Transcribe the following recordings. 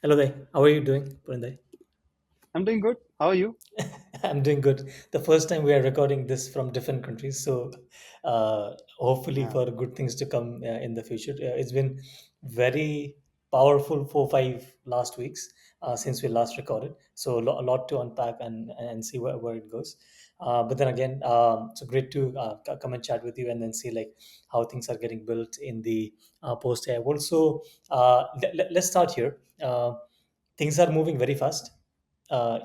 Hello there. How are you doing, Purandai? I'm doing good. How are you? I'm doing good. The first time we are recording this from different countries, so hopefully Yeah. for good things to come in the future. It's been very powerful 4 5 last weeks since we last recorded. So a lot to unpack and see where it goes. But then again, so great to come and chat with you and then see like how things are getting built in the post AI world. So let's start here. Things are moving very fast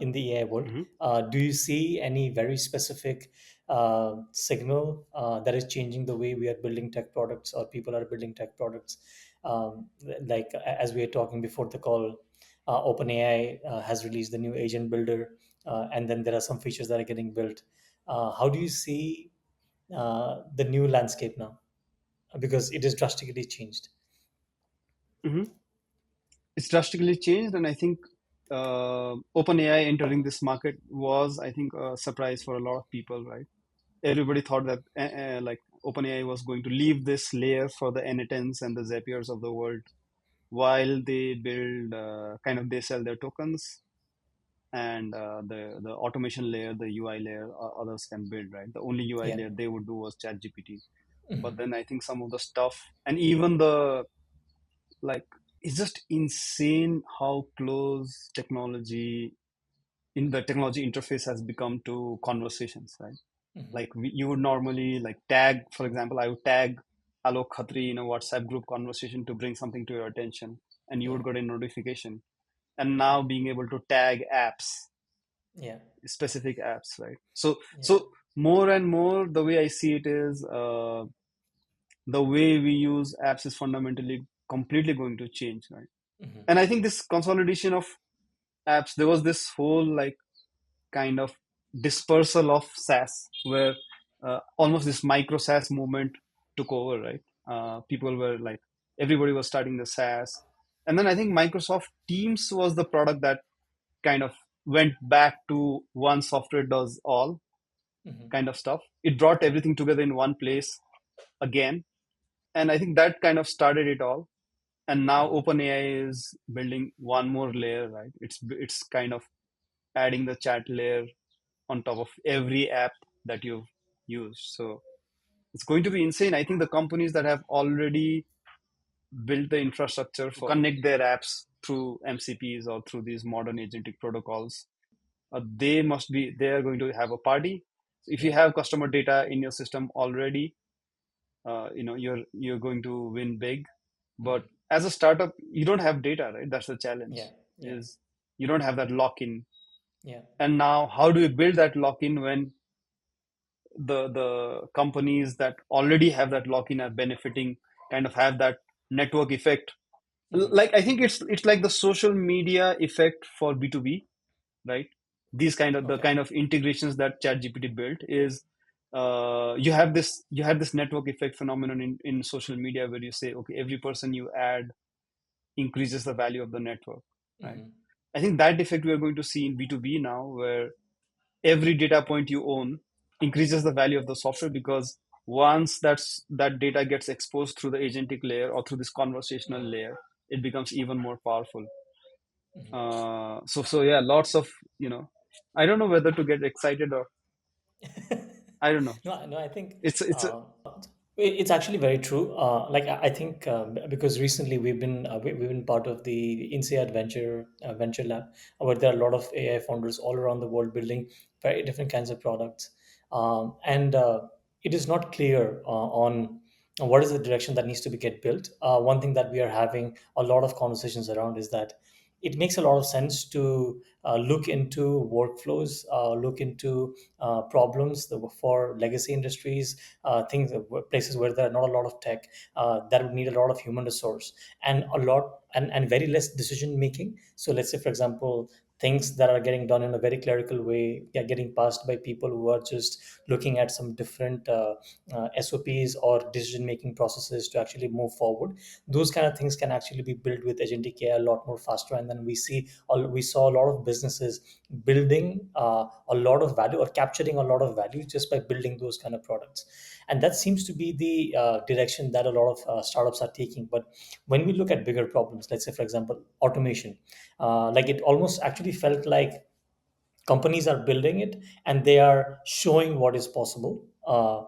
in the AI world. hmm Do you see any very specific signal that is changing the way we are building tech products or people are building tech products? Like as we were talking before the call, OpenAI has released the new agent builder, and then there are some features that are getting built. How do you see the new landscape now? Because it is drastically changed. hmm It's drastically changed, and I think OpenAI entering this market was, I think, a surprise for a lot of people, right? Everybody thought that like OpenAI was going to leave this layer for the N8Ns and the Zapiers of the world while they build they sell their tokens and the automation layer, the UI layer, others can build, right? The only UI Yeah. layer they would do was ChatGPT. But Mhm. then I think some of the stuff and even the like it's just insane how close technology in the technology interface has become to conversations, right? Mhm. Like you would normally like tag, for example, I would tag Alok Khatri in a WhatsApp group conversation to bring something to your attention, and you Yeah. would get a notification. And now being able to tag apps, Yeah. specific apps, right? So Yeah. so more and more the way I see it is the way we use apps is fundamentally completely going to change, right? Mhm. And I think this consolidation of apps, there was this whole like kind of dispersal of SaaS where almost this micro SaaS movement took over, right? People were like, everybody was starting the SaaS. And then I think Microsoft Teams was the product that kind of went back to one software does all Mhm. kind of stuff. It brought everything together in one place again. And I think that kind of started it all. And now Mhm. OpenAI is building one more layer, right? It's kind of adding the chat layer on top of every app that you've used. So it's going to be insane. I think the companies that have already built the infrastructure for connect their apps through MCPs or through these modern agentic protocols, they are going to have a party. If you Yeah. have customer data in your system already, you're going to win big. But Mhm. as a startup, you don't have data, right? That's the Yeah. challenge. Yeah. Is you don't have that lock in. Yeah. And now, how do you build that lock in when the companies that already have that lock in are benefiting, kind of have that network effect? Mhm. Like I think it's like the social media effect for B2B, right? These kind of the Okay. kind of integrations that ChatGPT built is you have this network effect phenomenon in social media where you say, okay, every person you add increases the value of the network, right? Mhm. I think that effect we are going to see in B2B now, where every data point you own increases the value of the software because once that data gets exposed through the agentic layer or through this conversational Mhm. layer, it becomes even more powerful. Mhm. So yeah, lots of I don't know whether to get excited or I don't know. No, no, I think It's a uh, it's actually very true. Like I think because recently we've been part of the INSEAD Venture Lab, where there are a lot of AI founders all around the world building very different kinds of products, and it is not clear on what is the direction that needs to be get built. One thing that we are having a lot of conversations around is that it makes a lot of sense to look into workflows, look into problems for legacy industries, things places where there are not a lot of tech that would need a lot of human resource and a lot and very less decision making. So let's say, for example, things that are getting done in a very clerical way getting passed by people who are just looking at some different SOPs or decision making processes to actually move forward. Those kind of things can actually be built with agentic AI a lot more faster, and then we saw a lot of businesses building a lot of value or capturing a lot of value just by building those kind of products. And that seems to be the direction that a lot of startups are taking. But when we look at bigger problems, let's say for example automation, like it almost actually felt like companies are building it and they are showing what is possible. I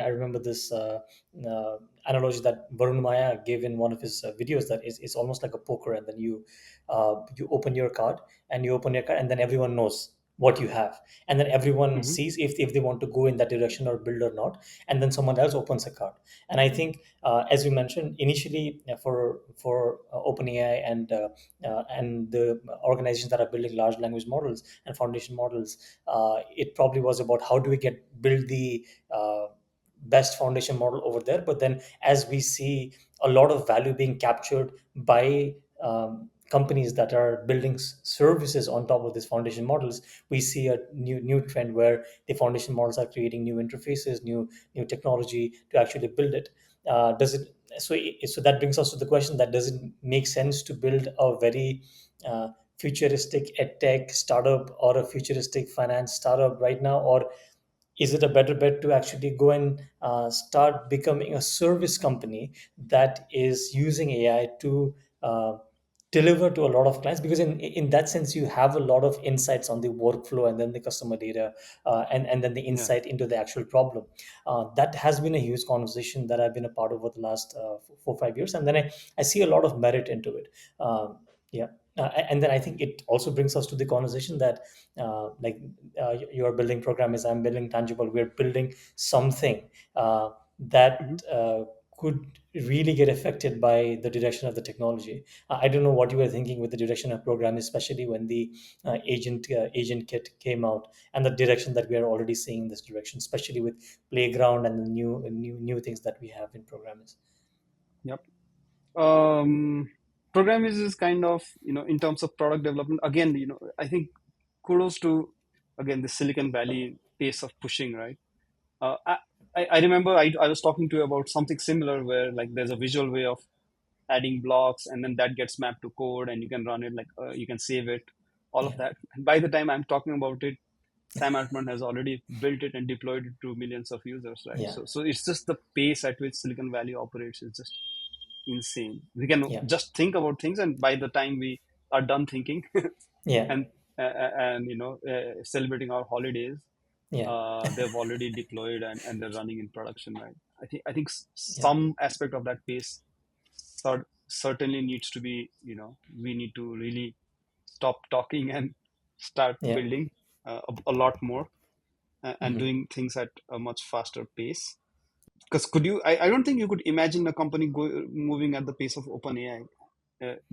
remember this analogy that Varun Maya gave in one of his videos, that is it's almost like a poker, and then you open your card, and you open your card and then everyone knows what you have, and then everyone Hmm. sees if they want to go in that direction or build or not, and then someone else opens a card. And I think as we mentioned initially, for OpenAI and the organizations that are building large language models and foundation models, it probably was about how do we get build the best foundation model over there. But then as we see a lot of value being captured by companies that are building services on top of these foundation models, we see a new trend where the foundation models are creating new interfaces, new technology to actually build it. Does it so that brings us to the question that does it make sense to build a very uh, futuristic edtech startup or a futuristic finance startup right now, or is it a better bet to actually go and start becoming a service company that is using AI to uh, deliver to a lot of clients? Because in that sense, you have a lot of insights on the workflow and then the customer data, and then the Yeah. insight into the actual problem. That has been a huge conversation that I've been a part of over the last 4 or 5 years, and then I see a lot of merit into it. Yeah. And then I think it also brings us to the conversation that you are building Programiz, I'm building Tangible, we're building something Hmm. that could really get affected by the direction of the technology. I don't know what you were thinking with the direction of program, especially when the agent kit came out, and the direction that we are already seeing in this direction, especially with playground and the new things that we have in programs. Yep. Um, Programiz is kind of, in terms of product development, again, I think kudos to, again, the Silicon Valley pace of pushing, right? Uh, I, I remember I was talking to you about something similar where like there's a visual way of adding blocks and then that gets mapped to code and you can run it, like you can save it, all of Yeah, that. And by the time I'm talking about it, Sam Altman has already built it and deployed it to millions of users, right? yeah, So it's just the pace at which Silicon Valley operates is just insane. We can yeah, just think about things, and by the time we are done thinking yeah, and celebrating our holidays, yeah, they've already deployed and they're running in production, right? I think yeah, some aspect of that pace certainly needs to be, we need to really stop talking and start yeah, building a lot more, and mhm. doing things at a much faster pace. Because I don't think you could imagine a company moving at the pace of OpenAI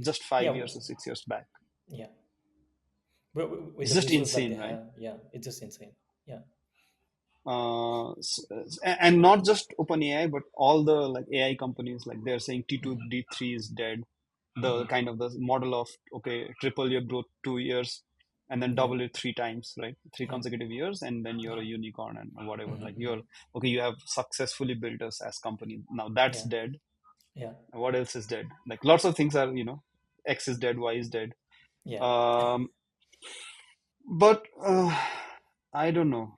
just Yeah, 5 years or 6 years back. yeah. With It's the just resource that they insane, right? have, yeah, it's just insane. Yeah, And not just OpenAI, but all the like AI companies, like they're saying T2, hmm, D3 is dead. The hmm, kind of the model of, okay, triple your growth 2 years and then yeah, double it three times, right? Three yeah, consecutive years, and then you're yeah, a unicorn and whatever. hmm, Like hmm, you're okay, you have successfully built a SaaS company. Now that's yeah, dead. yeah, What else is dead? Like lots of things are, X is dead, Y is dead. yeah. Um, but I don't know.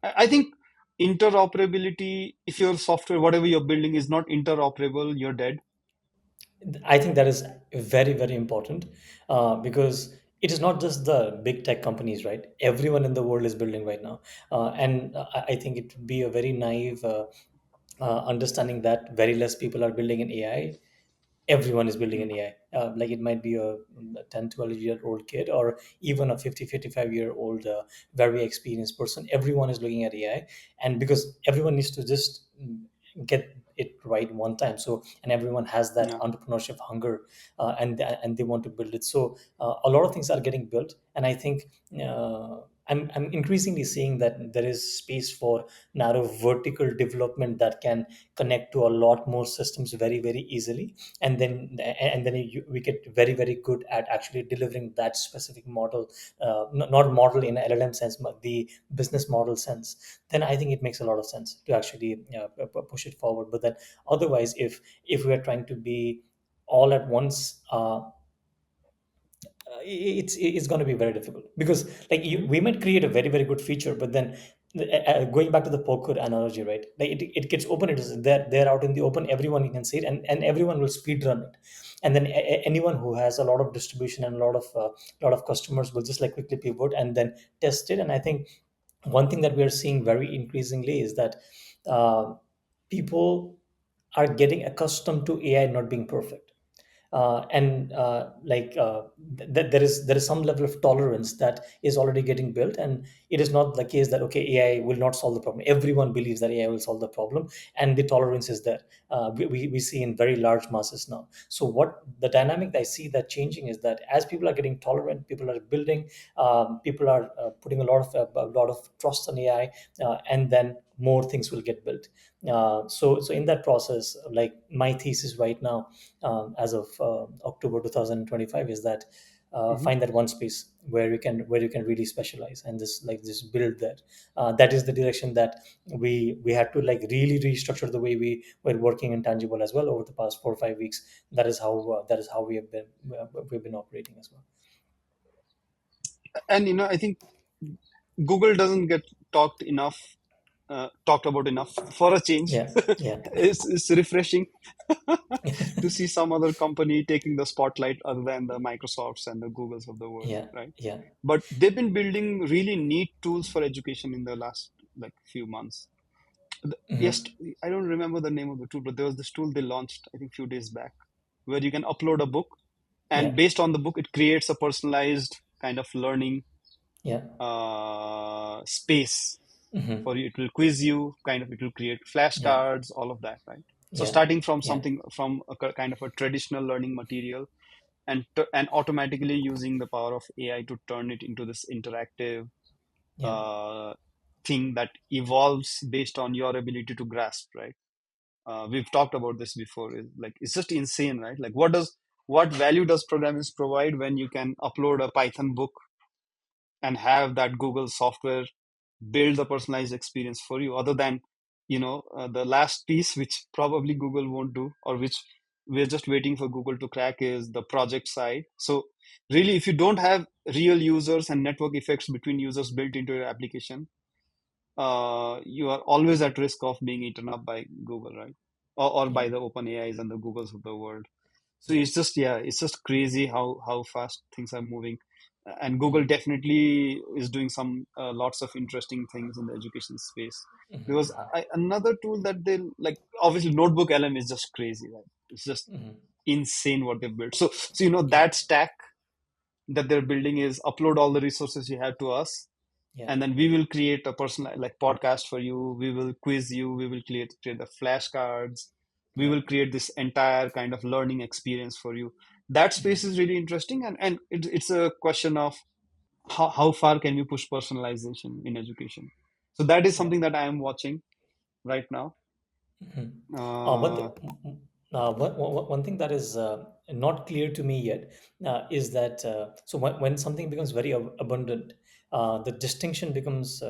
I think interoperability, if your software, whatever you're building, is not interoperable, you're dead. I think that is very important, because it is not just the big tech companies, right? Everyone in the world is building right now, and I think it would be a very naive understanding that very less people are building in AI. Everyone is building Mm. an AI. Like it might be a 10, 12 year old kid, or even a 50, 55 year old very experienced person. Everyone is looking at AI, and because everyone needs to just get it right one time. So, and everyone has that Yeah. entrepreneurship hunger, and they want to build it. So, a lot of things are getting built, and I think. I'm increasingly seeing that there is space for narrow vertical development that can connect to a lot more systems very very easily, and then we get very very good at actually delivering that specific model, not model in LLM sense, but the business model sense. Then I think it makes a lot of sense to actually push it forward. But then otherwise, if we are trying to be all at once, it's going to be very difficult, because like Mhm. we might create a very very good feature, but then going back to the poker analogy, right? Like it gets open, it is there, they're out in the open, everyone can see it, and everyone will speed run it. And then anyone who has a lot of distribution and a lot of customers will just like quickly pivot and then test it. And I think one thing that we are seeing very increasingly is that people are getting accustomed to AI not being perfect, and there is some level of tolerance that is already getting built, and it is not the case that okay, AI will not solve the problem. Everyone believes that AI will solve the problem, and the tolerance is there. We see in very large masses now. So what the dynamic that I see that changing is that as people are getting tolerant, people are building, people are putting a lot of trust on AI, and then more things will get built. So in that process, like my thesis right now, as of October 2025, is that Mhm. find that one space where you can really specialize and just build that. That is the direction that we had to like really restructure the way we were working in Tangible as well over the past 4 or 5 weeks. That is how we've been operating as well. And I think Google doesn't get talked about enough for a change. Yeah, yeah, It's refreshing to see some other company taking the spotlight other than the Microsofts and the Googles of the world, yeah, right? yeah. But they've been building really neat tools for education in the last like few months. Yes, Hmm. I don't remember the name of the tool, but there was this tool they launched I think few days back where you can upload a book, and Yeah, based on the book it creates a personalized kind of learning yeah. space Hmm. for you. It will quiz you, kind of, it will create Yeah, flashcards, all of that, right? So yeah, starting from yeah, something from kind of a traditional learning material, and automatically using the power of AI to turn it into this interactive yeah, uh, thing that evolves based on your ability to grasp, right? We've talked about this before. Like it's just insane, right? Like what value does Programiz provide when you can upload a Python book and have that Google software build the personalized experience for you, other than the last piece which probably Google won't do, or which we're just waiting for Google to crack, is the project side. So really, if you don't have real users and network effects between users built into your application, you are always at risk of being eaten up by Google, right? Or yeah, by the open AIs and the Googles of the world. So yeah. it's just, yeah, it's just crazy how fast things are moving. And Google Mhm, definitely is doing some lots of interesting things in the education space. Because mhm, another tool that they like, obviously NotebookLM is just crazy, right? It's just mhm. insane what they've built. So Yeah, that stack that they're building is upload all the resources you have to us, yeah, and then we will create a personal like podcast for you. We will quiz you. We will create the flashcards. We yeah. will create this entire kind of learning experience for you. That space Mhm, is really interesting, and it's a question of how far can we push personalization in education. So that is yeah. something that I am watching right now. Mhm. But uh, one thing that is not clear to me yet is that so when something becomes very abundant, the distinction becomes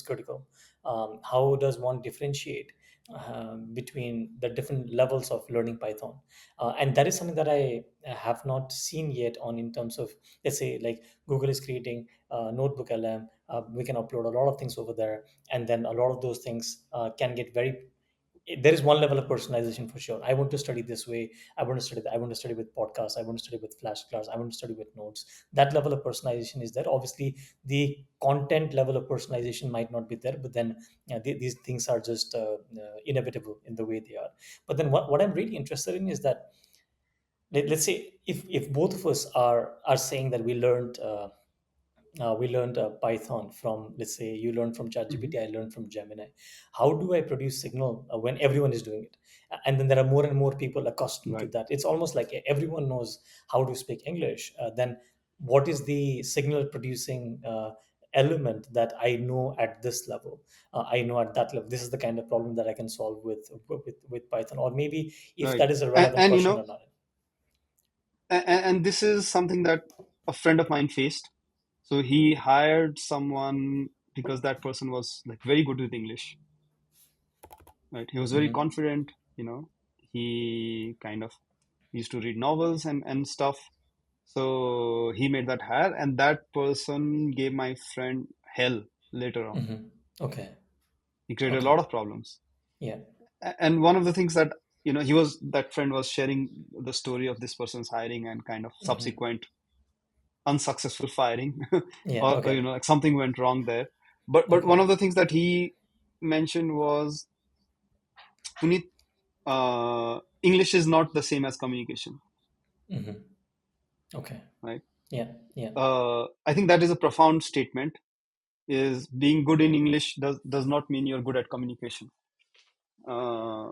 critical. How does one differentiate between the different levels of learning Python? And that is something that I have not seen yet on in terms of, let's say, like Google is creating NotebookLM. We can upload a lot of things over there, and then a lot of those things can get very, there is one level of personalization for sure. I want to study this way. I want to study that. I want to study with podcasts. I want to study with flashcards. I want to study with notes. That level of personalization is there. Obviously the content level of personalization might not be there, but then these things are just inevitable in the way they are. But then what I'm really interested in is that, let's say, if both of us are saying that we learned Python from, let's say, you learned from mhm. ChatGPT, I learned from Gemini. How do I produce signal when everyone is doing it? And then there are more and more people accustomed to Right. that. It's almost like everyone knows how to speak English. Then what is the signal producing element that I know at this level, I know at that level. This is the kind of problem that I can solve with Python, or maybe if Right. that is a And, relevant and question or not. and this is something that a friend of mine faced. So he hired someone because that person was like very good with English, right? He was very Hmm. confident, you know. He kind of used to read novels and stuff. So he made that hire, and that person gave my friend hell later on. Hmm. Okay. He created a Okay. lot of problems. Yeah. And one of the things that, he was, that friend was sharing the story of this person's hiring and kind of Hmm. subsequent unsuccessful firing, Yeah. or Okay. like something went wrong there. But one Okay. of the things that he mentioned was, Puneet, English is not the same as communication, Hmm. Okay. right? Yeah. Yeah. I think that is a profound statement. Is being good in English does not mean you're good at communication. Uh,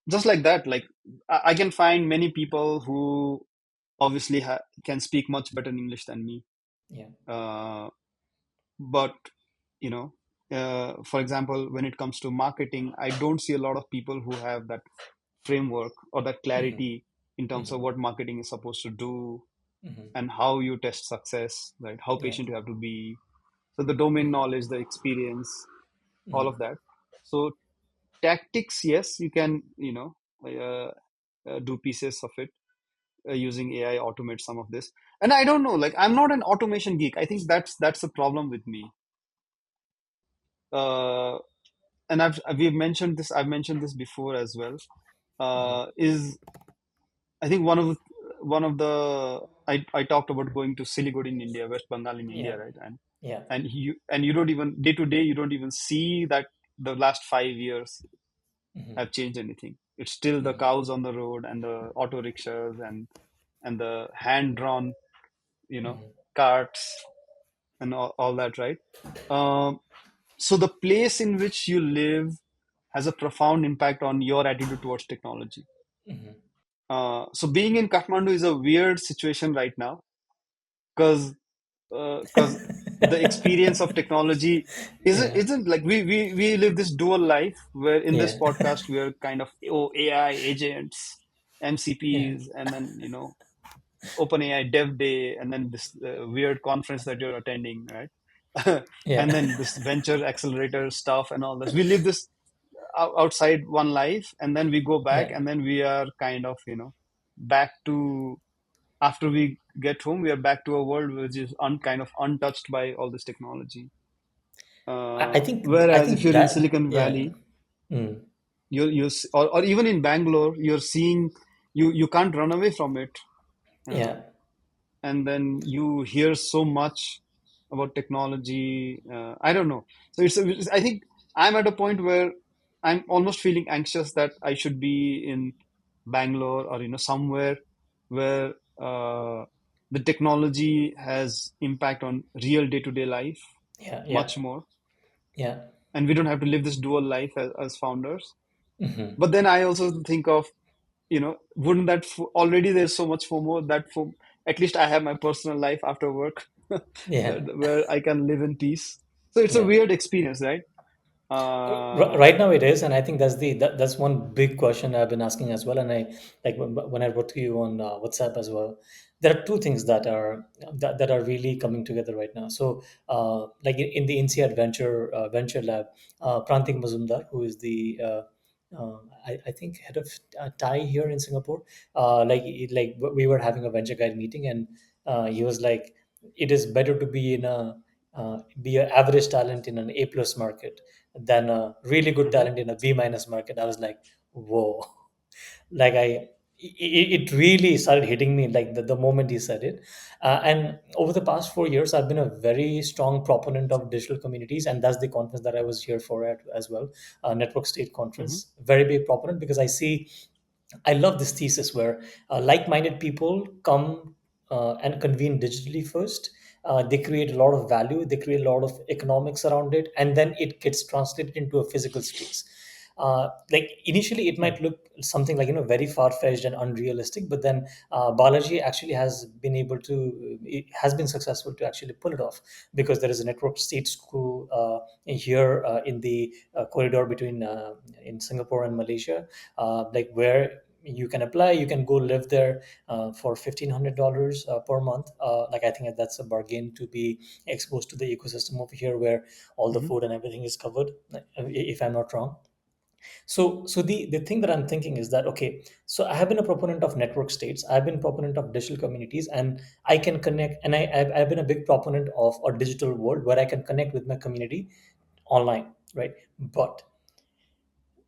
just like that, like I can find many people who obviously can speak much better in English than me. Yeah. Uh, but you know, for example, when it comes to marketing, I don't see a lot of people who have that framework or that Hmm. clarity in terms of Hmm. what marketing is supposed to do Hmm. and how you test success, right? How Yeah. patient you have to be. So the domain knowledge, the experience, all of Hmm. that. So tactics, yes, you can, do pieces of it using AI, automate some of this. And I don't know, like I'm not an automation geek. I think that's the problem with me. Uh, and I've mentioned this before as well. Hmm. Is I think I talked about going to Siliguri in India, West Bengal in India, Yeah. right? And Yeah. you don't even day to day you don't even see that the last 5 years Hmm. have changed anything. It's still the Hmm. cows on the road and the auto rickshaws and the hand drawn, you know, Hmm. carts and all that, right? Um, so the place in which you live has a profound impact on your attitude towards technology. Hmm. So being in Kathmandu is a weird situation right now because the experience of technology Yeah. isn't like we live this dual life where in this Yeah. podcast we're kind of AI agents, Yeah. MCPs, and then OpenAI Dev Day, and then this weird conference that you're attending, right? Yeah. And then this venture accelerator stuff and all this. We live this outside one life, and then we go back, Yeah. and then we are kind of back to after we get home, we are back to a world which is kind of untouched by all this technology. I think I Whereas if think you're in that Silicon yeah. Valley, Mm. or even in Bangalore, you're seeing you can't run away from it. Uh, Yeah. and then you hear so much about technology. I don't know. So I think I'm at a point where I'm almost feeling anxious that I should be in Bangalore or somewhere where the technology has impact on real day-to-day life Yeah. Yeah. much more, Yeah. and we don't have to live this dual life as founders. Hmm. But then I also think of, wouldn't that already there's so much FOMO that for at least I have my personal life after work Yeah. where I can live in peace. So it's a Yeah. weird experience, right? Right now it is, and I think that's one big question I've been asking as well. And I like when I wrote to you on WhatsApp as well. There are two things that are really coming together right now. So, like in the INSEAD Venture Lab, Prantik Mazumdar, who is the I think head of Thai here in Singapore, we were having a venture guide meeting, and he was like, "It is better to be in a be an average talent in an A plus market than a really good Mhm, talent in a B minus market." I was like, whoa. Like it really started hitting me like the moment he said it. And over the past 4 years, I've been a very strong proponent of digital communities, and that's the conference that I was here for as well, Network State mhm, Conference. Very big proponent because I love this thesis where like-minded people come and convene digitally first. They create a lot of value. They create a lot of economics around it, and then it gets translated into a physical space. Like initially it Yeah. might look something like, very far-fetched and unrealistic, but then Balaji actually has been successful to actually pull it off, because there is a network state school here in the corridor between in Singapore and Malaysia, like where you can apply, you can go live there for $1,500 per month. Like I think that's a bargain to be exposed to the ecosystem over here, where all the Hmm. food and everything is covered, if I'm not wrong. So the thing that I'm thinking is that, okay, so I have been a proponent of network states, I've been a proponent of digital communities, and I can connect, and I've been a big proponent of a digital world where I can connect with my community online, right? But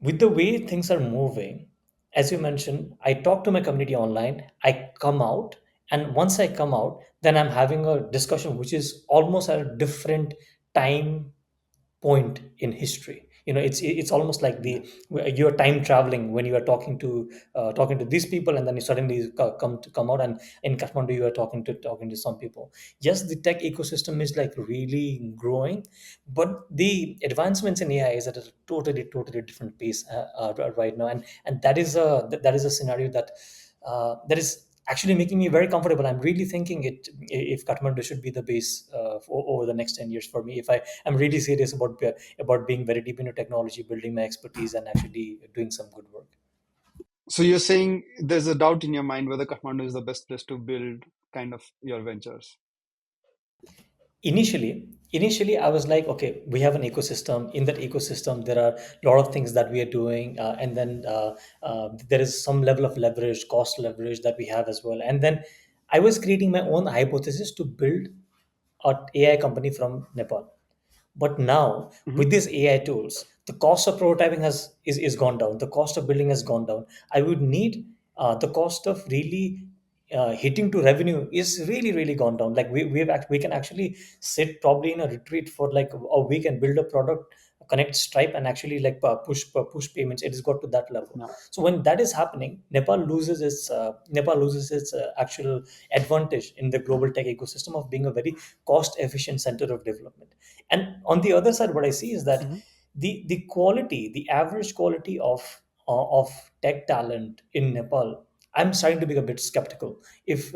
with the way things are moving, as you mentioned, I talk to my community online, I come out, and once I come out, then I'm having a discussion which is almost at a different time point in history. It's almost like Yeah. you're time traveling when you are talking to these people, and then you suddenly come out, and in Kathmandu you are talking to some people. Yes, the tech ecosystem is like really growing, but the advancements in AI is at a totally different pace right now, and that is a scenario that is actually making me very comfortable. I'm really thinking it if Kathmandu should be the base over the next 10 years for me, if I'm really serious about being very deep into technology, building my expertise, and actually doing some good work. So you're saying there's a doubt in your mind whether Kathmandu is the best place to build kind of your ventures. Initially I was like, okay, we have an ecosystem. In that ecosystem there are a lot of things that we are doing, and then there is some level of leverage, cost leverage, that we have as well. And then I was creating my own hypothesis to build a AI company from Nepal. But now Hmm. with these AI tools, the cost of prototyping is gone down. The cost of building has gone down. I would need the cost of really hitting to revenue is really gone down. Like we can actually sit probably in a retreat for like a week and build a product, connect Stripe, and actually like push payments. It has got to that level. Yeah. So when that is happening, Nepal loses its actual advantage in the global tech ecosystem of being a very cost efficient center of development. And on the other side, what I see is that Hmm. the average quality of tech talent in Nepal, I'm starting to be a bit skeptical. If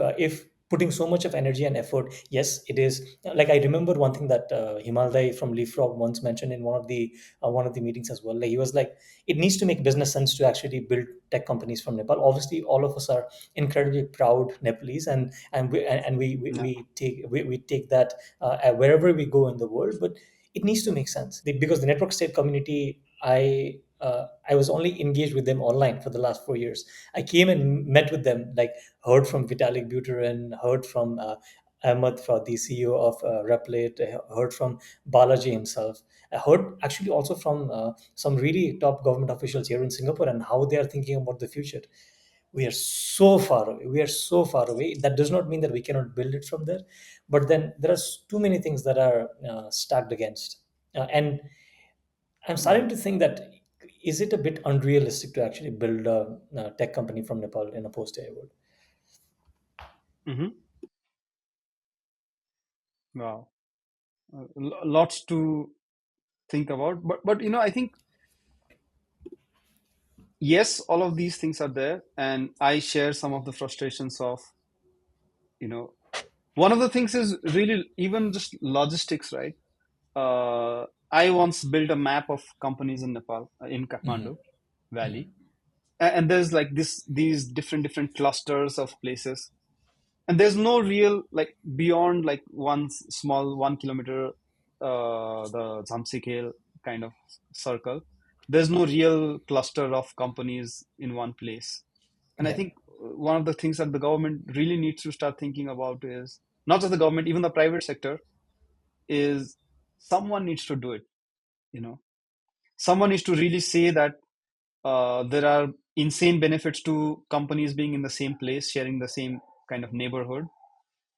putting so much of energy and effort, yes, it is. Like I remember one thing that Himalday from Leapfrog once mentioned in one of the meetings as well. Like he was like, it needs to make business sense to actually build tech companies from Nepal. Obviously, all of us are incredibly proud Nepalese, and Yeah. we take that wherever we go in the world. But it needs to make sense. Because the network state community, I was only engaged with them online for the last 4 years. I came and met with them, like heard from Vitalik Buterin, heard from Ahmed, for the CEO of Replit, heard from Balaji himself. I heard actually also from some really top government officials here in Singapore, and how they are thinking about the future. We are so far away. We are so far away. That does not mean that we cannot build it from there, but then there are too many things that are stacked against. And I'm Yeah. starting to think that, is it a bit unrealistic to actually build a tech company from Nepal in a post-AI world? Hmm. Wow. Lots to think about, but I think yes, all of these things are there, and I share some of the frustrations of you know one of the things is really even just logistics, right? I once built a map of companies in Nepal, in Kathmandu Valley, and there's like these different clusters of places, and there's no real like beyond like one small 1 kilometer, the Zamsikale kind of circle. There's no real cluster of companies in one place, and I Yeah, think one of the things that the government really needs to start thinking about is not just the government, even the private sector, is someone needs to do it. You know, someone needs to really say that there are insane benefits to companies being in the same place, sharing the same kind of neighborhood.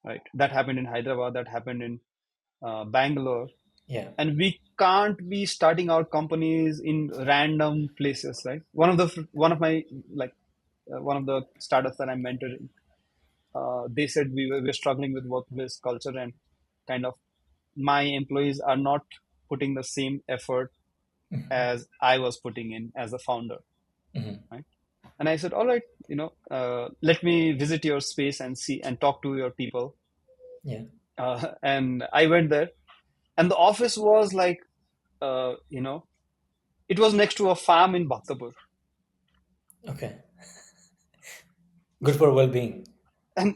Right, that happened in Hyderabad. That happened in Bangalore, yeah, and we can't be starting our companies in random places. Right, one of my like one of the startups that I'm mentoring, they said we're struggling with workplace culture, and kind of my employees are not putting the same effort as I was putting in as a founder, Hmm. right? And I said, all right, let me visit your space and see and talk to your people. Yeah. And I went there, and the office was like, it was next to a farm in Bhaktapur. Okay. Good for well-being. And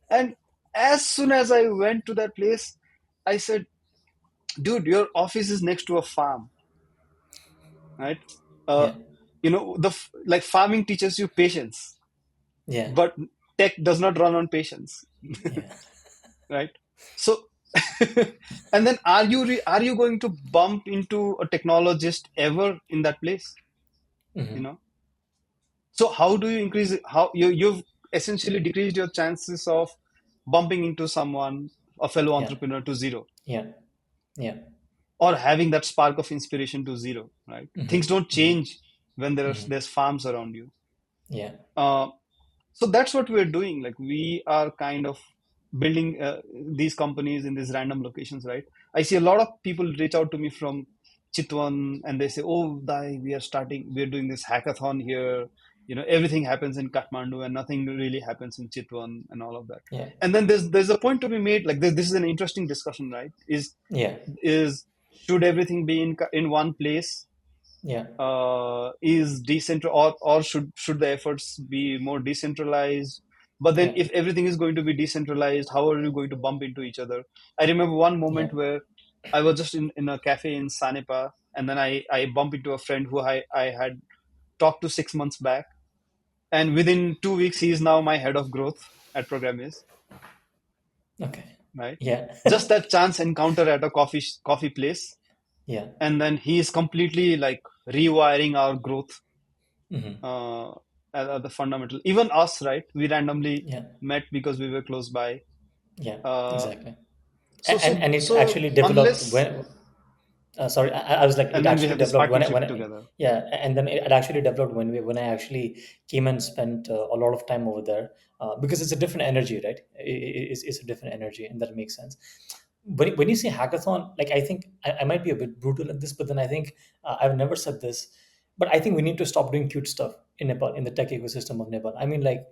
and as soon as I went to that place, I said, dude, your office is next to a farm, right? Uh, Yeah. like farming teaches you patience, Yeah. but tech does not run on patience, Yeah. right? So, and then are you going to bump into a technologist ever in that place? You Hmm. know, so how do you increase it? How you've essentially decreased your chances of bumping into someone, a fellow Yeah. entrepreneur, to zero, Yeah. Yeah. or having that spark of inspiration to zero, right? Hmm. Things don't Hmm. change when Hmm. there's farms around you. Yeah. Uh, so that's what we're doing. Like we are kind of building these companies in these random locations, right? I see a lot of people reach out to me from Chitwan, and they say, oh Dai, we're doing this hackathon here. Everything happens in Kathmandu and nothing really happens in Chitwan and all of that. Yeah. And then there's a point to be made, like this is an interesting discussion, right? Yeah. Is should everything be in one place? Yeah. Is decentral, or should the efforts be more decentralized? But then Yeah. if everything is going to be decentralized, how are you going to bump into each other? I remember one Yeah. moment where I was just in a cafe in Sanepa, and then I bumped into a friend who I had talked to 6 months back, and within 2 weeks he is now my head of growth at Programiz, Okay. right? Yeah. Just that chance encounter at a coffee place, Yeah. and then he is completely like rewiring our growth, Hmm. uh, at the fundamental. Even us, right? We randomly Yeah. met because we were close by. Yeah. Uh, Exactly. so so And it so actually developed unless when sorry, I was like, it and then we actually have this developed partnership together. yeah, and then it actually developed when I actually came and spent a lot of time over there, because it's a different energy, right? It's a different energy, and that makes sense. When you say hackathon, like I think I might be a bit brutal at this, but then I think I've never said this, but I think we need to stop doing cute stuff in Nepal, in the tech ecosystem of Nepal. I mean, like,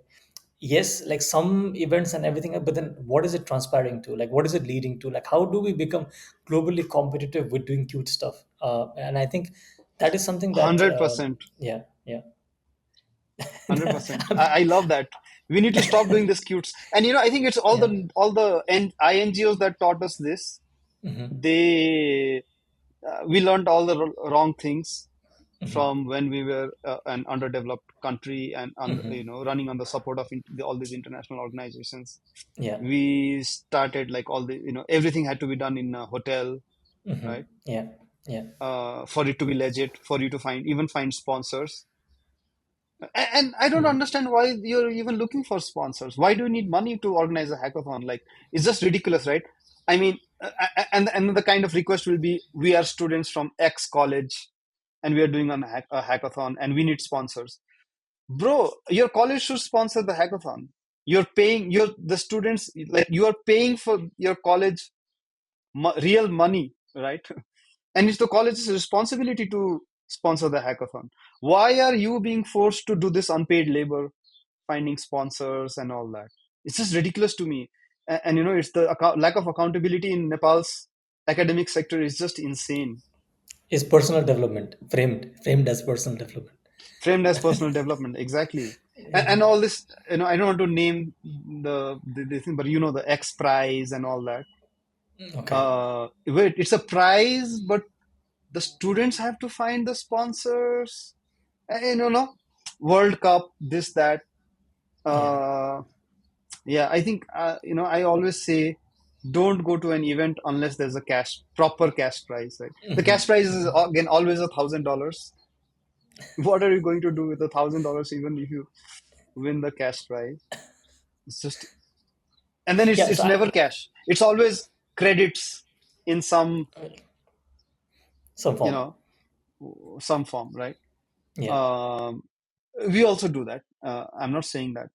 yes, like some events and everything, but then what is it transpiring to? Like, what is it leading to? Like, how do we become globally competitive with doing cute stuff? And I think that is something that 100%, yeah, yeah. 100%. I'm- I love that. We need to stop doing this cutes. And I think it's yeah. all the INGOs that taught us this. Hmm. They We learned all the wrong things Hmm. from when we were an underdeveloped country, and Hmm. running on the support of all these international organizations. Yeah. We started like all the everything had to be done in a hotel, Hmm. right? Yeah. Yeah. For it to be legit, for you to find sponsors. And I don't Hmm. understand why you're even looking for sponsors. Why do you need money to organize a hackathon? Like, it's just ridiculous, right? I mean, and the kind of request will be, we are students from X college, and we are doing a hackathon, and we need sponsors. Bro, your college should sponsor the hackathon. You're paying the students, like you are paying for your college real money, right? And it's the college's responsibility to sponsor the hackathon. Why are you being forced to do this unpaid labor, finding sponsors and all that? It's just ridiculous to me. And it's the lack of accountability in Nepal's academic sector is just insane. Is personal development framed as personal development? Framed as personal development, exactly. And Yeah. all this, I don't want to name the thing, but the X prize and all that. Okay. Wait, it's a prize, but the students have to find the sponsors. No, World Cup, this, that. Yeah. Uh, yeah, I think, I always say, don't go to an event unless there's a proper cash prize, right? The Hmm. cash prize is Hmm. again always $1,000. What are you going to do with $1,000 even if you win the cash prize? It's just, and then it's Yeah. So it's never cash. It's always credits in some you form. know some form, right? Yeah. Um, we also do that. I'm not saying that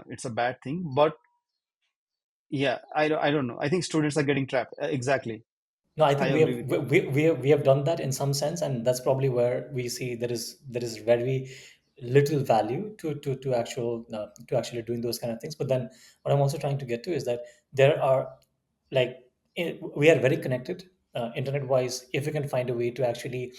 it's a bad thing, but yeah, I don't know. I think students are getting trapped. Exactly. No, I I think agree with you. we have done that in some sense, and that's probably where we see there is very little value to actually doing those kind of things. But then what I'm also trying to get to is that there are like we are very connected internet wise. If we can find a way to actually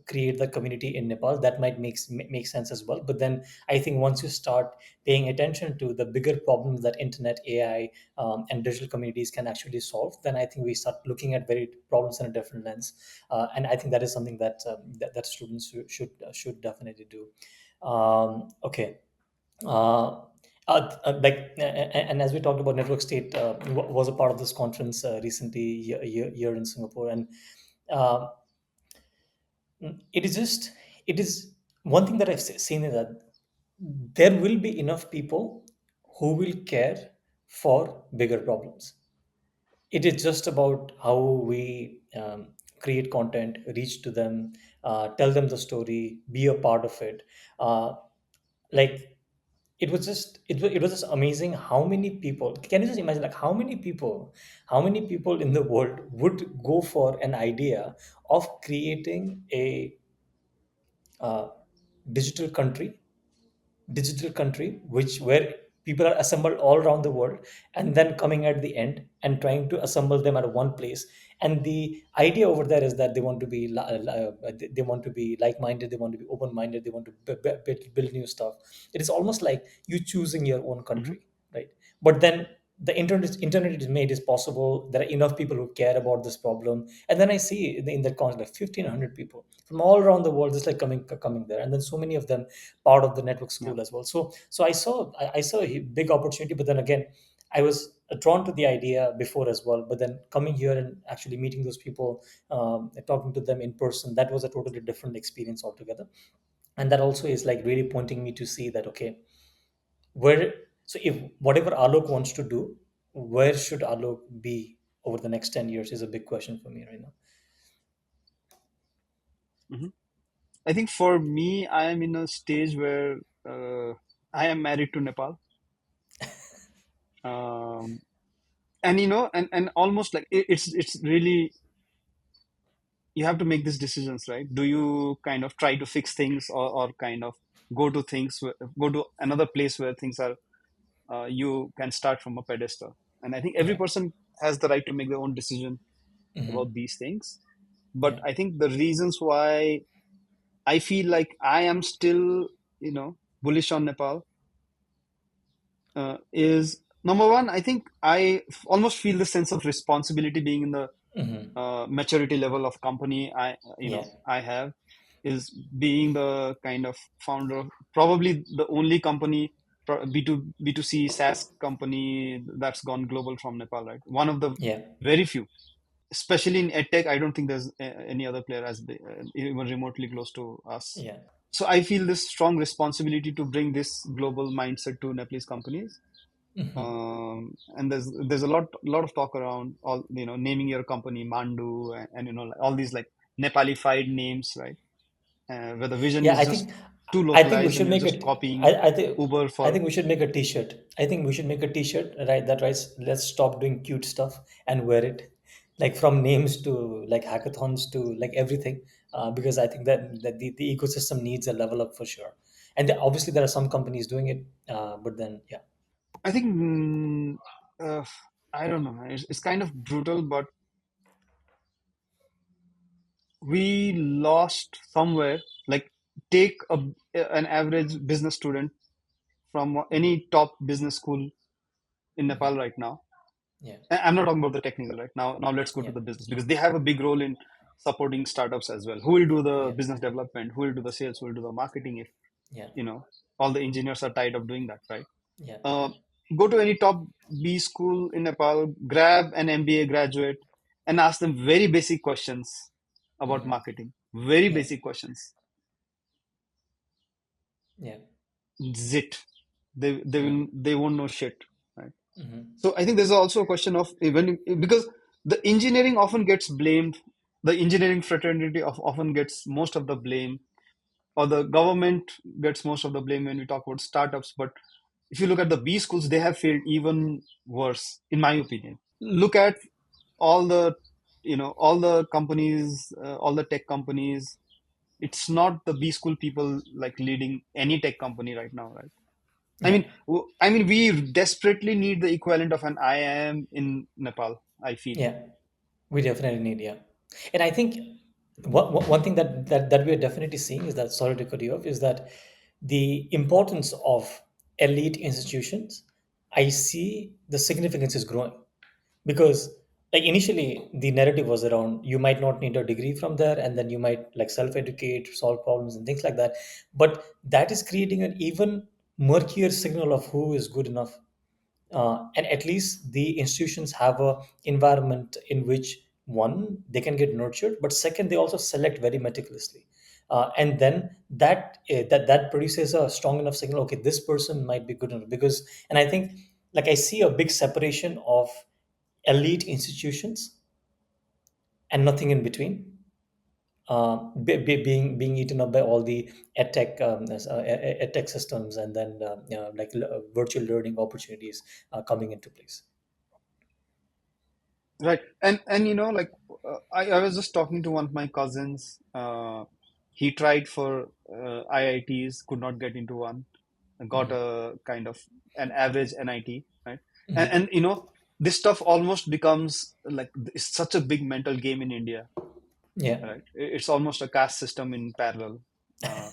create the community in Nepal, that might make sense as well. But then I think once you start paying attention to the bigger problems that internet, AI, and digital communities can actually solve, then I think we start looking at very problems in a different lens. And I think that is something that students should definitely do. Okay. Uh, and as we talked about, network state was a part of this conference recently here in Singapore, and uh, it is just it is one thing that seen is that there will be enough people who will care for bigger problems. It is just about how we create content, reach to them, tell them the story, be a part of it. Like it was just amazing how many people, can you just imagine, like how many people in the world would go for an idea of creating a uh, digital country digital country which where people are assembled all around the world, and then coming at the end and trying to assemble them at one place. And the idea over there is that they want to be they want to be like-minded, they want to be open-minded, they want to build new stuff. It is almost like you choosing your own Hmm. country, right? But then the internet is made is possible. There are enough people who care about this problem, and then I see in the context like 1,500 people from all around the world just like coming there, and then so many of them part of the network Yeah. school as well. So I saw a big opportunity, but then again, I was drawn to the idea before as well. But then coming here and actually meeting those people, talking to them in person, that was a totally different experience altogether. And that also is like really pointing me to see that okay, where so if whatever Alok wants to do, where should Alok be over the next 10 years is a big question for me right now. Hmm. I think for me, I am in a stage where I am married to Nepal. Um, and and almost like it's really, you have to make these decisions, right? Do you kind of try to fix things, or kind of go to another place where things are, you can start from a pedestal. And I think every Yeah. person has the right to make their own decision Hmm. about these things. But Yeah. I think the reasons why I feel like I am still, bullish on Nepal, is number one. I think I almost feel the sense of responsibility being in the Hmm. maturity level of company Yeah. I have, is being the kind of founder of probably the only company, B2C SaaS company that's gone global from Nepal, right? One of the Yeah. very few, especially in edtech. I don't think there's any other player as big, even remotely close to us. Yeah. So I feel this strong responsibility to bring this global mindset to Nepalese companies. Hmm. And there's a lot of talk around all, naming your company Mandu, and like all these like Nepalified names, right? Where the vision Yeah, is just too I think we localized and should you're make just it. copying Uber I for. think we should make a T-shirt. I think we should make a T-shirt, right? That writes, "Let's stop doing cute stuff and wear it," like from names to like hackathons to like everything. Because I think that the ecosystem needs a level up for sure. And obviously there are some companies doing it, but then yeah. I think, uh, I don't know. It's kind of brutal, but we lost somewhere. Like, take an average business student from any top business school in Nepal Hmm. right now. Yeah. I'm not talking about the technical right now. Now let's go to Yeah. the business, because they have a big role in supporting startups as well. Who will do the Yeah. business development? Who will do the sales? Who will do the marketing? If Yeah. you know, all the engineers are tired of doing that, right? Yeah. Uh, Go to any top B school in Nepal, grab an MBA graduate, and ask them very basic questions about Hmm. marketing. Very Yeah. basic questions. Yeah. Zit. They won't know shit, right? Hmm. So I think there's also a question of, even because the engineering often gets blamed, the engineering fraternity often gets most of the blame, or the government gets most of the blame when we talk about startups. But if you look at the B schools, they have failed even worse, in my opinion. Look at all the all the companies, all the tech companies, it's not the B school people like leading any tech company right now, right? I Yeah, mean, we desperately need the equivalent of an IIM in Nepal, I feel. yeah, we definitely need, yeah. And I think one thing that we are definitely seeing is that, sorry to cut you off, is that the importance of elite institutions, I see the significance is growing. Because like initially the narrative was around you might not need a degree from there, and then you might like self-educate, solve problems and things like that. But that is creating an even murkier signal of who is good enough. And at least the institutions have a environment in which, one, they can get nurtured, but second, they also select very meticulously. And then that produces a strong enough signal, okay, this person might be good enough. Because, and I think, like, I see a big separation of elite institutions and nothing in between, being eaten up by all the edtech edtech systems, and then virtual learning opportunities coming into place. Right. And like I was just talking to one of my cousins. He tried for IITs, could not get into one, got Mhm. a kind of an average NIT, right? And, Mhm. and this stuff almost becomes like it's such a big mental game in India, Yeah. right? It's almost a caste system in parallel. Uh,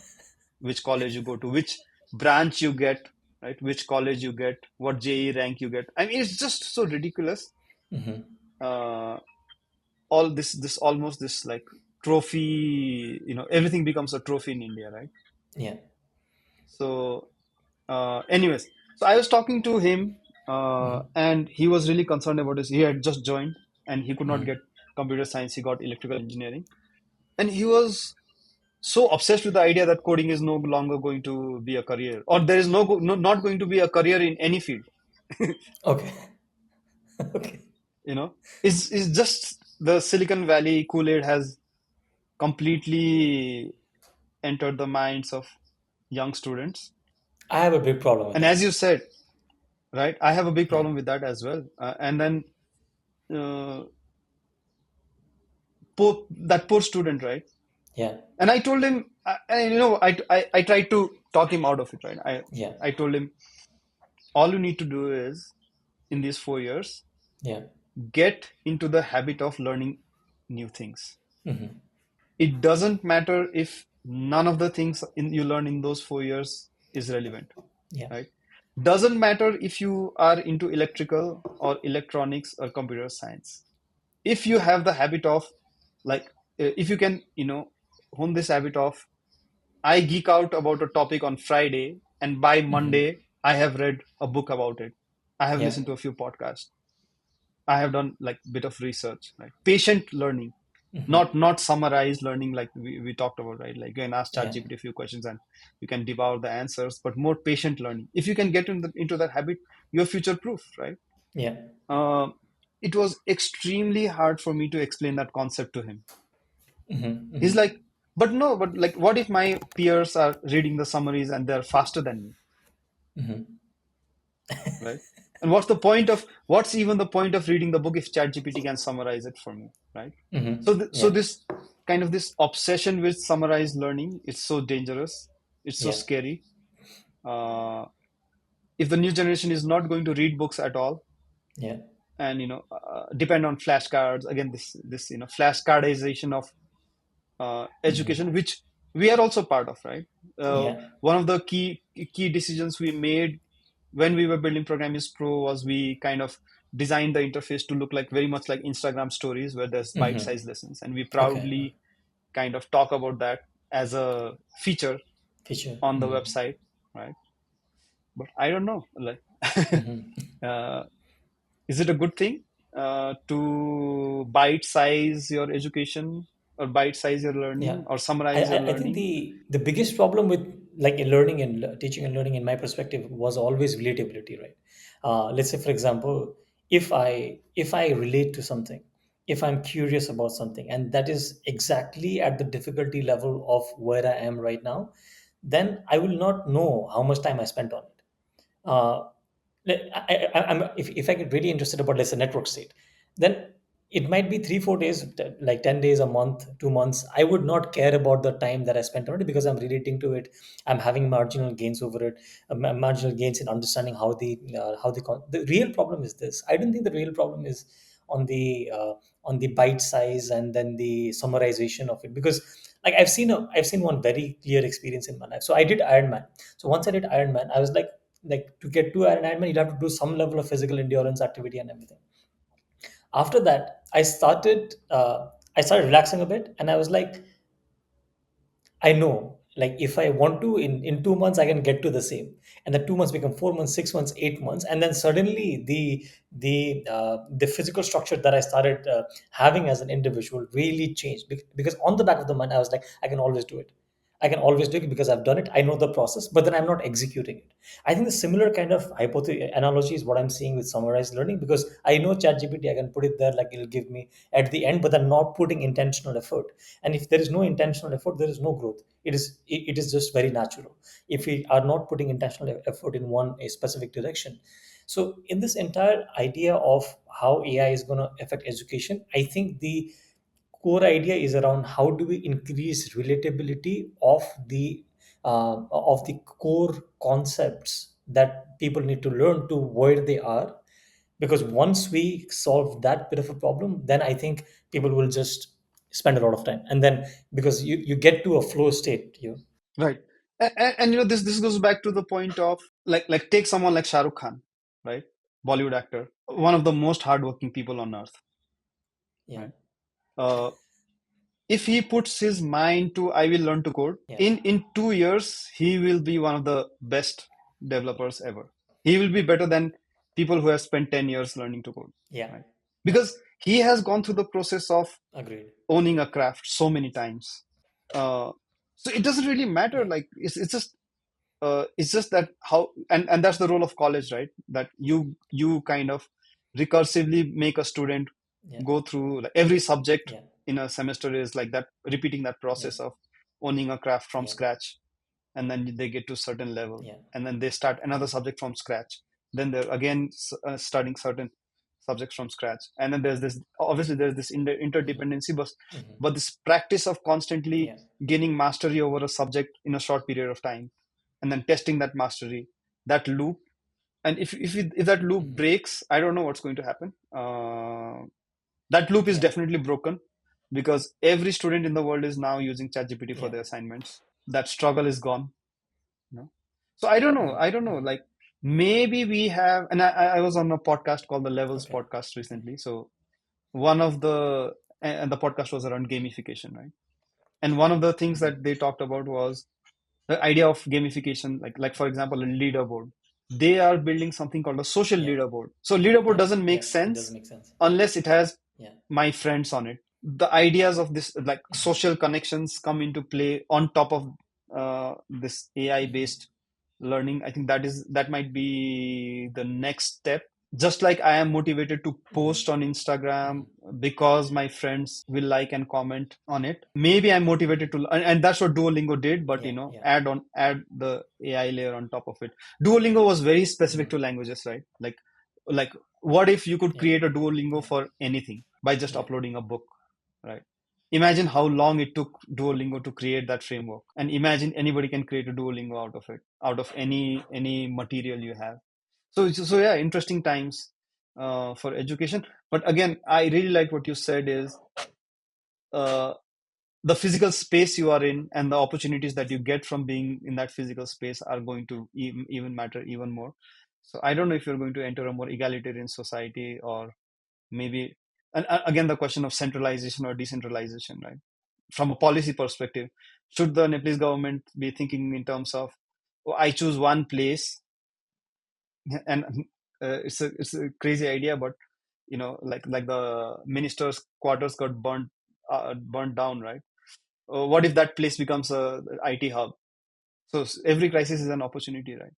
which college you go to, which branch you get, right? Which college you get, what JE rank you get. I mean, it's just so ridiculous. Hmm. Uh, all this almost this like trophy, everything becomes a trophy in India, right? Yeah. So, anyways, so I was talking to him, Hmm. and he was really concerned about this. He had just joined, and he could not Hmm. get computer science. He got electrical engineering, and he was so obsessed with the idea that coding is no longer going to be a career, or there is not going to be a career in any field. Okay. Okay. Is just the Silicon Valley Kool-Aid has completely entered the minds of young students. I have a big problem with And as that. you said, right, I have a big Yeah. problem with that as well. And then uh, that poor student, right? Yeah. And I told him, I tried to talk him out of it, right? Yeah. I told him, all you need to do is, in these 4 years, Yeah. get into the habit of learning new things. Hmm. It doesn't matter if none of the things you learn in those 4 years is relevant, Yeah. right? Doesn't matter if you are into electrical or electronics or computer science. If you have the habit of, like, if you can, hone this habit of, I geek out about a topic on Friday, and by Hmm. Monday, I have read a book about it. I have Yeah. listened to a few podcasts. I have done like bit of research, right? Patient learning, Hmm. not summarized learning like we talked about, right? Like you can ask Yeah. ChatGPT a few questions and you can devour the answers, but more patient learning. If you can get into that habit, you're future proof, right? Yeah. Uh, it was extremely hard for me to explain that concept to him. Hmm. He's Hmm. like, but no, but like, what if my peers are reading the summaries and they're faster than me, Hmm. right? And what's even the point of reading the book if ChatGPT can summarize it for me, right? Hmm. So Yeah. this kind of this obsession with summarized learning, it's so dangerous. It's so Yeah. scary. Uh, if the new generation is not going to read books at all, Yeah. and depend on flashcards again, this flashcardization of Hmm. education, which we are also part of, right? Yeah. One of the key decisions we made when we were building Programiz Pro was we kind of designed the interface to look like very much like Instagram stories where there's Hmm. bite-sized lessons, and we Okay. proudly kind of talk about that as a feature Feature. on the Hmm. website, right? But I don't know, like, Hmm. uh, is it a good thing to bite size your education or bite size your Yeah, learning or I, summarize your I think learning? the biggest problem with like learning and teaching and learning, in my perspective, was always relatability, right? Let's say, for example, if I relate to something, if I'm curious about something, and that is exactly at the difficulty level of where I am right now, then I will not know how much time I spent on it. uh, if I get really interested about, let's say, network state, then it might be 3 4 days, like 10 days, a month, 2 months. I would not care about the time that I spent on it because I'm relating to it. I'm having marginal gains over it, marginal gains in understanding the real problem is this. I don't think the real problem is on the bite size and then the summarization of it, because like I've seen one very clear experience in my life. So I did Ironman. So once I did Ironman, I was like to get to Ironman, you'll have to do some level of physical endurance activity and everything. After that, I started relaxing a bit, and I was like, I know, like if I want to, in 2 months I can get to the same, and then 2 months become 4 months, 6 months, 8 months, and then suddenly the physical structure that I started having as an individual really changed, because on the back of the mind I was like, I can always do it. I can always do it because I've done it. I know the process, but then I'm not executing it. I think the similar kind of analogy is what I'm seeing with summarized learning, because I know ChatGPT, I can put it there, like it'll give me at the end, but I'm not putting intentional effort. And if there is no intentional effort, there is no growth. It is just very natural if we are not putting intentional effort in a specific direction. So in this entire idea of how AI is going to affect education, I think the core idea is around how do we increase relatability of the core concepts that people need to learn to where they are. Because once we solve that bit of a problem, then I think people will just spend a lot of time, and then because you get to a flow state. Right. And, this goes back to the point of, like take someone like Shah Rukh Khan, right? Bollywood actor, one of the most hardworking people on earth, Yeah, right? Uh, if he puts his mind to I will learn to code, yeah, in 2 years he will be one of the best developers ever. He will be better than people who have spent 10 years learning to code, yeah. right? Because he has gone through the process of Agreed. owning a craft so many times. So it doesn't really matter. Yeah, Like it's just that how, and that's the role of college, right? That you kind of recursively make a student yeah, go through, like, every subject yeah, in a semester is like that, repeating that yeah, process of owning a craft from yeah, scratch, and then they get to a certain level, yeah, and then they start another yeah. subject from scratch, then they're again studying certain subjects from scratch, and then there's this Hmm. interdependency, but Hmm. this practice of constantly Yeah. gaining mastery over a subject in a short period of time, and then testing that mastery, that loop. And if that loop Hmm. breaks, I don't know what's going to happen. That loop is Yeah, definitely broken, because every student in the world is now using ChatGPT for yeah. their assignments. That struggle is gone. So I don't know. Hmm. I don't know. Hmm. Like, maybe we have, and I was on a podcast called the Levels Okay, podcast okay. recently. So one of the and the podcast was around gamification, right? And one of the things Hmm. that they talked about was the idea of gamification, like for example, a leaderboard. They are building something called a social Yeah, leaderboard. So leaderboard yeah, doesn't make yeah. It does sense make sense. unless it has Yeah. my friends on it. The ideas of this, like, Hmm. social connections come into play on top of this AI Hmm. based learning. I think that might be the next step. Just like I am motivated to Hmm. post on Instagram Hmm. because my friends will like and comment on it. Maybe I'm motivated to, and that's what Duolingo did, but Yeah, yeah. add the AI layer on top of it. Duolingo was very specific Hmm. to languages, right? Like what if you could Yeah, create a Duolingo yeah, for anything by just yeah, uploading a book, right? Imagine how long it took Duolingo to create that framework, and imagine anybody can create a Duolingo out of it, out of any material you have. So yeah, interesting times for education. But again, I really like what you said is uh, the physical space you are in and the opportunities that you get from being in that physical space are going to even matter even more. So I don't know if you're going to enter a more egalitarian society, or maybe, and again, the question of centralization or decentralization, right? From a policy perspective, should the Nepalese government be thinking in terms of, oh, I choose one place, and it's a crazy idea, but like the minister's quarters got burnt down, right? What if that place becomes a IT hub? So every crisis is an opportunity, right?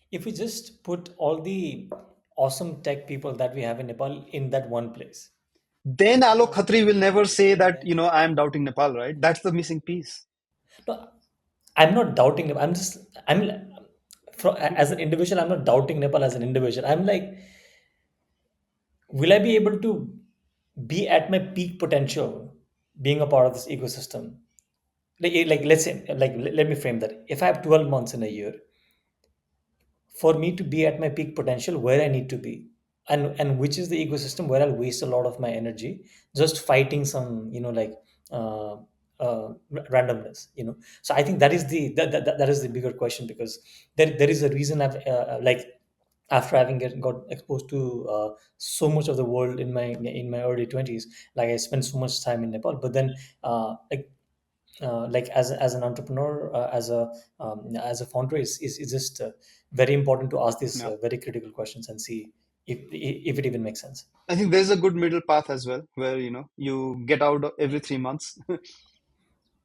If we just put all the awesome tech people that we have in Nepal in that one place. Then Alok Khatri will never say that, Yeah. I am doubting Nepal, right? That's the missing piece. No, I'm not doubting Nepal. As an individual, I'm not doubting Nepal as an individual. I'm like, will I be able to be at my peak potential being a part of this ecosystem? Like let's say, like let me frame that. If I have 12 months in a year, for me to be at my peak potential, where I need to be, and which is the ecosystem where I'll waste a lot of my energy just fighting some, uh, randomness, so I think that is that is the bigger question, because there is a reason I've like, after having got exposed to so much of the world in my early 20s, like I spent so much time in Nepal, but then like as an entrepreneur, as a founder, is just very important to ask these Yeah. very critical questions and see if it even makes sense. I think there's a good middle path as well, where you get out every 3 months.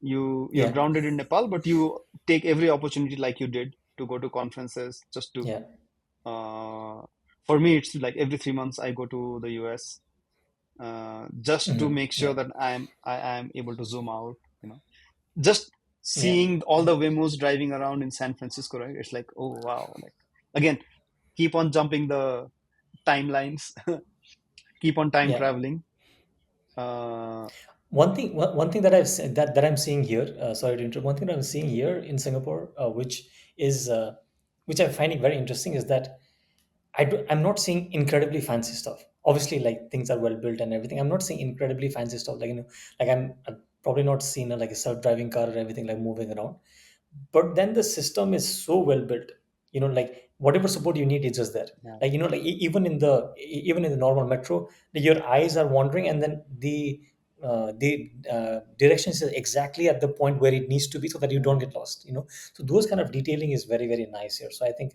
You're Yeah, grounded in Nepal, but you take every opportunity like you did to go to conferences just to. yeah. Uh, for me, it's like every 3 months I go to the US, just to make Yeah, sure that I am able to zoom out. Just yeah, seeing all the Wemos driving around in San Francisco, right? It's like, oh wow! Like again, keep on jumping the timelines, keep on time yeah. traveling. Uh, One thing that that I'm seeing here, sorry to interrupt. One thing that I'm seeing here in Singapore, is which I'm finding very interesting, is that I'm not seeing incredibly fancy stuff. Obviously, like, things are well built and everything. I'm not seeing incredibly fancy stuff. Like, like I've probably not seen like a self-driving car or everything like moving around. But then the system is so well built, like whatever support you need is just there. yeah, Like, like even in the normal metro, your eyes are wandering, and then the directions is exactly at the point where it needs to be, so that you don't get lost, so those kind of detailing is very, very nice here. So I think,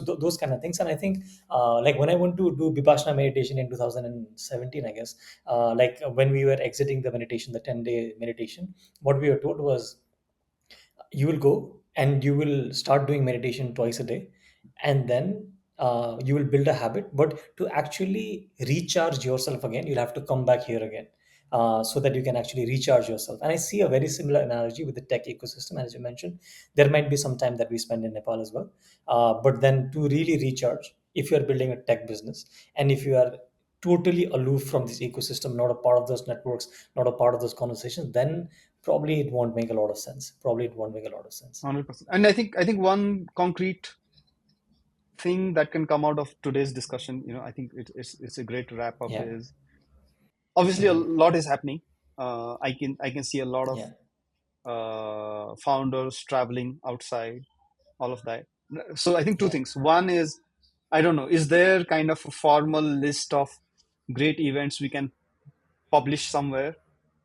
those kind of things. And I think, like when I went to do Vipassana meditation in 2017, I guess, like when we were exiting the meditation, the 10-day meditation, what we were told was, you will go and you will start doing meditation twice a day, and then you will build a habit, but to actually recharge yourself again, you'll have to come back here again, so that you can actually recharge yourself. And I see a very similar analogy with the tech ecosystem. As you mentioned, there might be some time that we spend in Nepal as well, but then to really recharge, if you are building a tech business, and if you are totally aloof from this ecosystem, not a part of those networks, not a part of those conversations, then probably it won't make a lot of sense. Probably it won't make a lot of sense. 100%. And I think one concrete thing that can come out of today's discussion, I think it's a great wrap up, Yeah. is obviously a Hmm. lot is happening. I can see a lot of Yeah. founders traveling outside, all of that. So I think two Yeah. things. One is, I don't know, is there kind of a formal list of great events we can publish somewhere?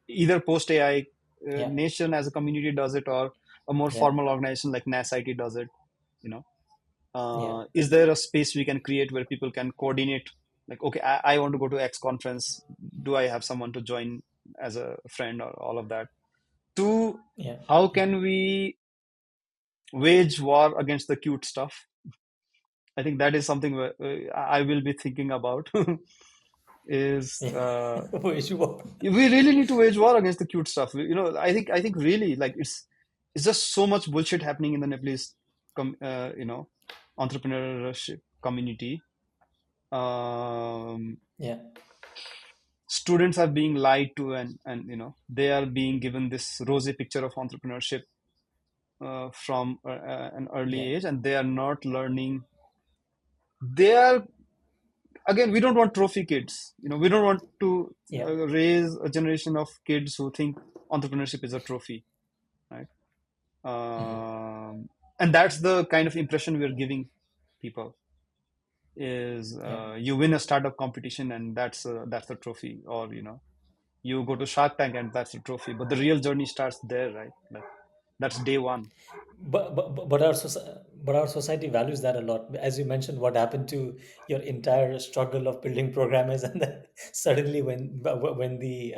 Either Post AI Yeah. Nation as a community does it, or a more Yeah. formal organization like NASIT does it. You know, Yeah. is there a space we can create where people can coordinate? Like, okay, I want to go to X conference. Do I have someone to join as a friend, or all of that? Two, Yeah. how Yeah. can we wage war against the cute stuff? I think that is something I will be thinking about. Is Yeah. Which one? we really need to wage war against the cute stuff. I think really, like, it's just so much bullshit happening in the Nepalese entrepreneurship community. Um, Yeah. Students are being lied to, and they are being given this rosy picture of entrepreneurship from an Yeah. early age, and they are not learning. They are, again, we don't want trophy kids. We don't want to Yeah. raise a generation of kids who think entrepreneurship is a trophy, right? And that's the kind of impression we're giving people, is Yeah. you win a startup competition and that's the trophy, or you go to Shark Tank and that's the trophy, but the real journey starts there, right? Like, that's day one. But our society values that a lot. As you mentioned, what happened to your entire struggle of building programmers, and then suddenly when the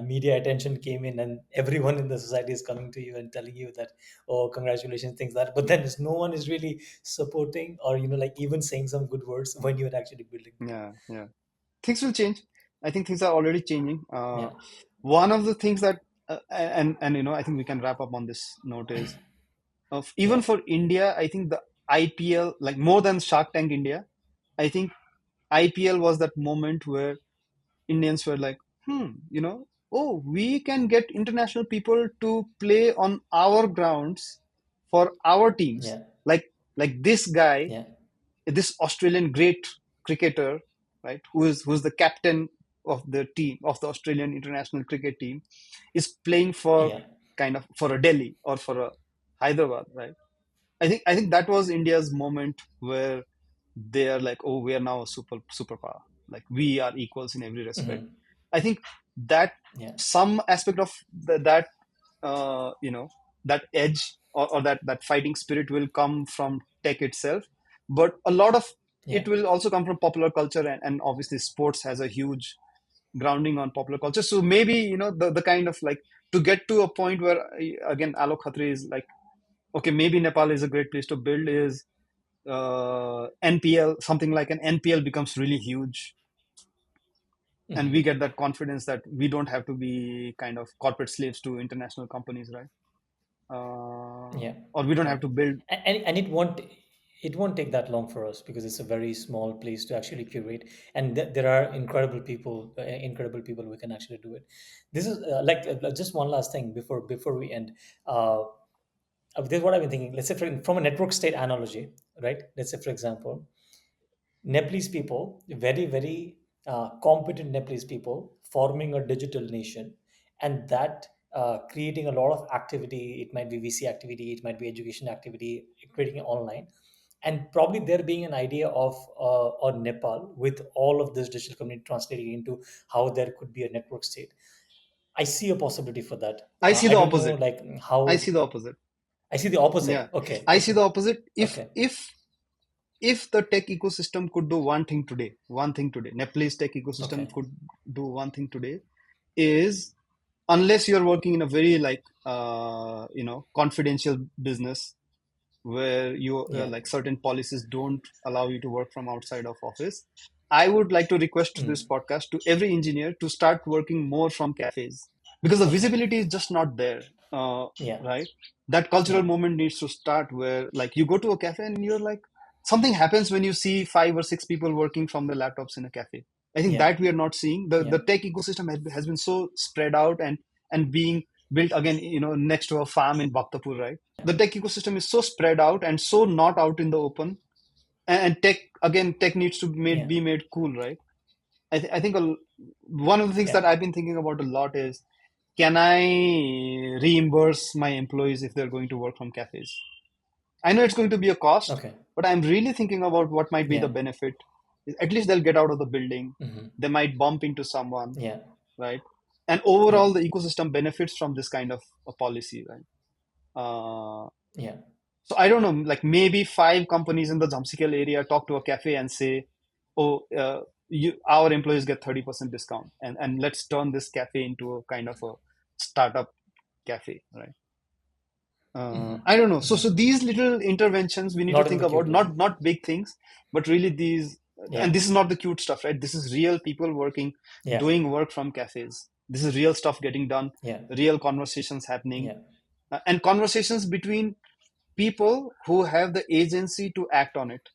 media attention came in, and everyone in the society is coming to you and telling you that, oh, congratulations, things that, but then no one is really supporting, or like even saying some good words when you're actually building. Yeah, yeah. Things will change. I think things are already changing. Yeah. One of the things that and I think we can wrap up on this note, is even Yeah. for India, I think the IPL, like more than Shark Tank India, I think IPL was that moment where Indians were like, oh, we can get international people to play on our grounds for our teams. yeah, Like this guy, yeah, this Australian great cricketer, right, who's the captain of the team of the Australian international cricket team, is playing for yeah, kind of for a Delhi or for a Hyderabad, right? I think that was India's moment where they are like, oh, we are now a superpower. Like we are equals in every respect. hmm, I think that yeah, some aspect of that uh, you know that edge or that fighting spirit will come from tech itself, but a lot of yeah, it will also come from popular culture, and obviously sports has a huge grounding on popular culture. So maybe the kind of like to get to a point where again Alok Khatri is like, okay, maybe Nepal is a great place to build is NPL, something like an NPL becomes really huge, and we hmm, get that confidence that we don't have to be kind of corporate slaves to international companies, right? yeah, Or we don't yeah. have to build. And it won't take that long for us because it's a very small place to actually curate, and there are incredible people who can actually do it. This is just one last thing before we end. Uh, this is what I've been thinking. Let's say from a network state analogy, right? Let's say, for example, Nepalese people, very, very competent Nepalese people, forming a digital nation, and that creating a lot of activity. It might be VC activity, it might be education activity, creating it online, and probably there being an idea of or Nepal with all of this digital community translating into how there could be a network state. I see a possibility for that. I see I the don't know, opposite. like I see how. the opposite. I see the Yeah, opposite. Okay, I see the okay, opposite. If okay, if if the tech ecosystem could do one thing today, Nepalese tech ecosystem okay. could do one thing today, is unless you're working in a very like confidential business where you Yeah. like certain policies don't allow you to work from outside of office, I would like to request this Mm. podcast to every engineer to start working more from cafes, because the Okay. visibility is just not there. Yeah. Right, that cultural Yeah. moment needs to start where like you go to a cafe and you're like, something happens when you see 5 or 6 people working from their laptops in a cafe. I think Yeah. that we are not seeing. the Yeah. the tech ecosystem has been so spread out and being built again, next to a farm in Bhaktapur, right? Yeah. The tech ecosystem is so spread out and so not out in the open, and tech needs to Yeah. be made cool, right? I think one of the things that Yeah. I've been thinking about a lot is, can I reimburse my employees if they're going to work from cafes? I know it's going to be a cost, Okay. but I'm really thinking about what might be the Yeah. benefit. At least they'll get out of the building, Hmm. they might bump into someone, Yeah. right? And Yeah. overall the ecosystem benefits from this kind of a policy, right? Yeah. So I don't know, like maybe 5 companies in the Jamsikal area talk to a cafe and say, "Oh, our employees get 30% discount, and let's turn this cafe into a kind of a startup cafe," right? Hmm. I don't know. So Hmm. these little interventions we need to Not in think the about, cute way. not big things, but really these. And Yeah. this is not the cute stuff, right? This is real people working, Yeah. doing work from cafes. This is real stuff getting done, Yeah. real conversations happening, Yeah. and conversations between people who have the agency to act on it,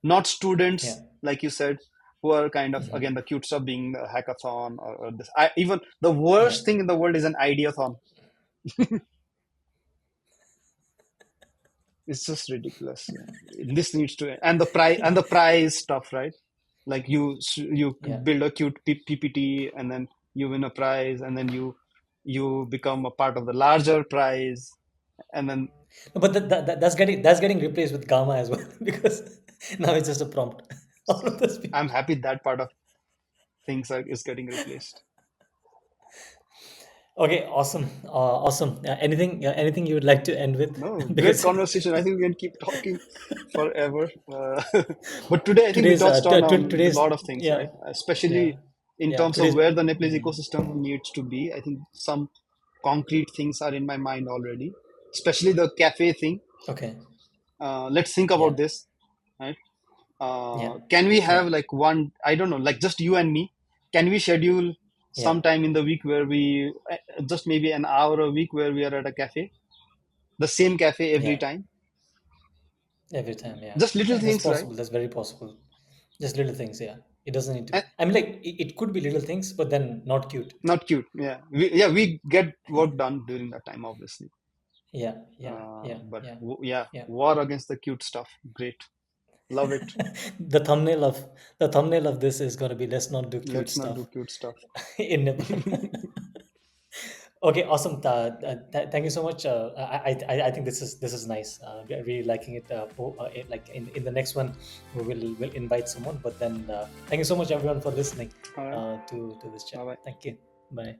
not Yeah. students like you said, who are kind of Hmm. again the cute stuff being the hackathon, or this. Even the Yeah. worst thing in the world is an ideathon. It's just ridiculous. This needs to, and the prize stuff, right? Like you Yeah. build a cute PPT and then you win a prize, and then you become a part of the larger prize, and then No, but that's getting replaced with Gamma as well because now it's just a prompt. All of those I'm people. happy that part of things is getting replaced. Okay. Awesome. Awesome. Anything you would like to end with? No, great Because conversation. I think we can keep talking forever. But today, I think we today's touched on a today's lot of things, yeah, right? yeah, Especially in yeah. terms of Today's. where the Nepalese Mhm. ecosystem needs to be. I think some concrete things are in my mind already, especially the cafe thing. Okay. Let's think Yeah. about this, right? Yeah. Can we have Yeah. like one, I don't know, like just you and me? Can we schedule Yeah. sometime in the week where just maybe an hour a week where we are at a cafe, the same cafe every Yeah. time? Every time. Yeah. Just little Yeah. That's things, right? possible. That's very possible. Just little things, yeah. It doesn't need to And be. I mean, like it could be little things, but then not cute. not cute. We get work done during that time, obviously. Yeah, yeah, yeah, But yeah, yeah, yeah. war against the cute stuff. Great, love it. The thumbnail of this is going to be let's not do cute Let's not do stuff cute stuff. in Nepal. Okay, awesome. Thank you so much. I think this is nice. Really liking it. Like in the next one, we'll invite someone. But then, thank you so much everyone for listening All right, to this bye chat. bye. Thank you. Bye.